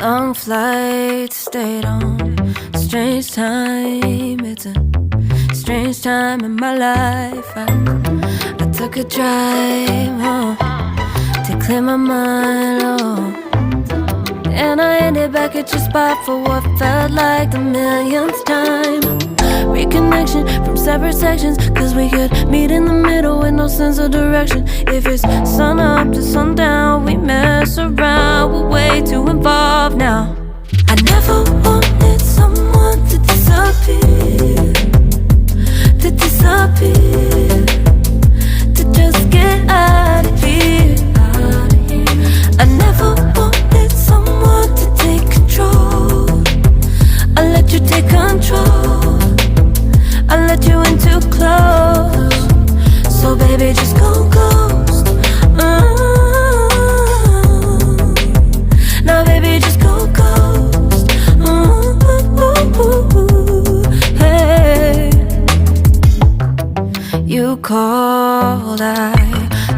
Long flight, stayed on strange time. It's a strange time in my life. I took a drive to clear my mind, and I ended back at your spot for what felt like the millionth time. Reconnection from separate sections, cause we could meet in the middle with no sense of direction. If it's sun up to sundown, we mess around, we're way too involved now. I never wanted someone to disappear, to disappear, to just get out of here. I never wanted someone to take control. I let you take control, I let you in too close. So baby, just go ghost. Now baby, just go ghost. Hey. You called, I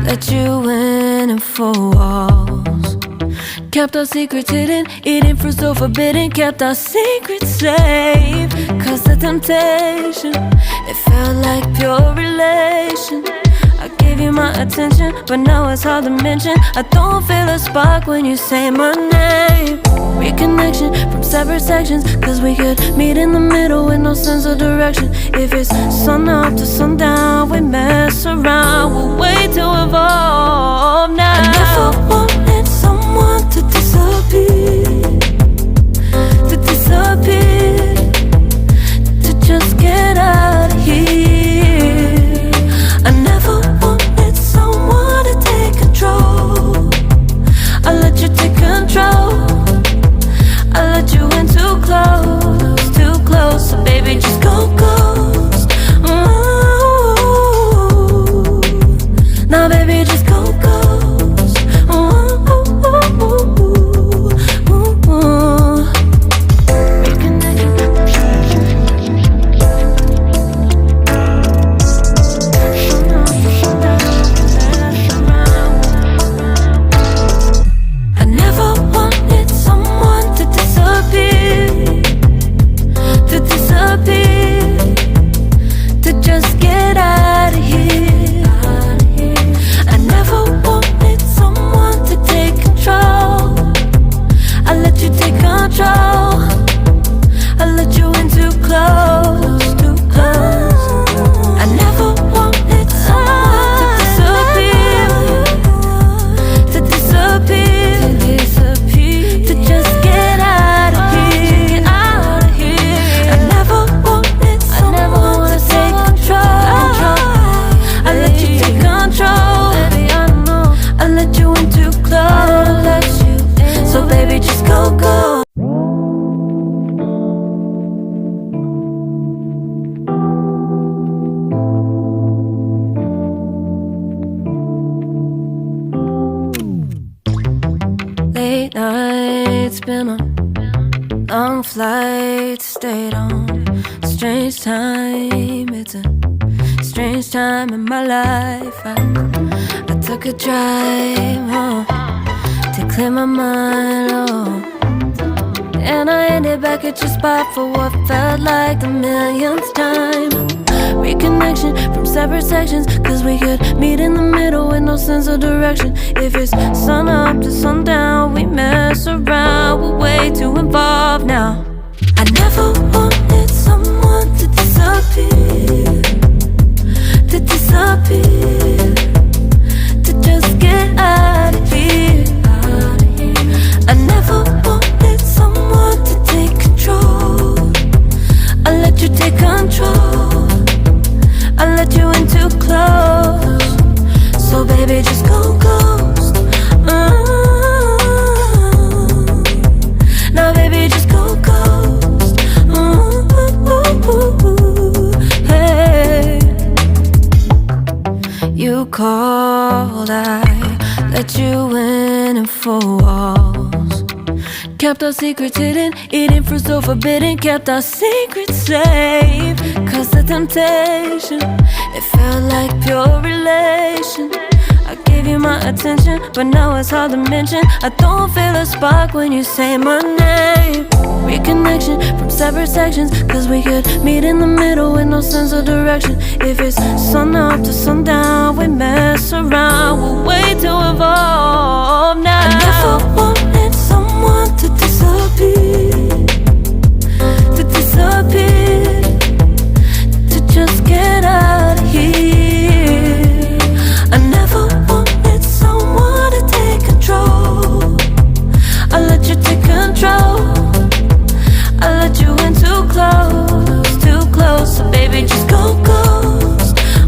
let you in and 4 walls. Kept our secrets hidden, eating fruit so forbidden. Kept our secrets safe, cause the temptation, it felt like pure relation. I gave you my attention, but now it's hard to mention. I don't feel a spark when you say my name. Reconnection from separate sections, cause we could meet in the middle with no sense of direction. If it's sun up to sundown, we mess around, we're way too involved now. I never wanted someone to disappear, to disappear, to just get out of here. I never wanted someone to take control. I let you take control, I let you in too close, so baby, just go ghost. Now baby, just go ghost. I never wanted someone to disappear, to disappear, to just get out of here. I never wanted someone to take control. I let you take control, I let you in too close, too close. I never wanted someone to disappear, to disappear, to just get out of here, out of here. I never wanted someone to take control. I let you take control, baby, I know. I let you in too close, so baby, just go, go. Late nights, been on long flights, stayed on strange time. It's a strange time in my life. I took a drive to clear my mind, and I ended back at your spot for what felt like the millionth time. Reconnection from separate sections, cause we could meet in the middle with no sense of direction. If it's sun up to sundown, we mess around, we're way too involved now. I never wanted someone to disappear, to disappear, to just get out of here. I never wanted someone to take control. I let you take control, I let you in too close, so baby, just go ghost. Now baby, just go ghost. Hey. You called, I let you in and 4 walls. Kept our secrets hidden, eating fruit so forbidden. Kept our secrets safe, cause the temptation, it felt like pure relation. I gave gave you my attention, but now it's hard to mention. I don't feel a spark when you say my name. Reconnection from separate sections, cause we could meet in the middle with no sense of direction. If it's sun up to sundown, we mess around, we'll wait to evolve.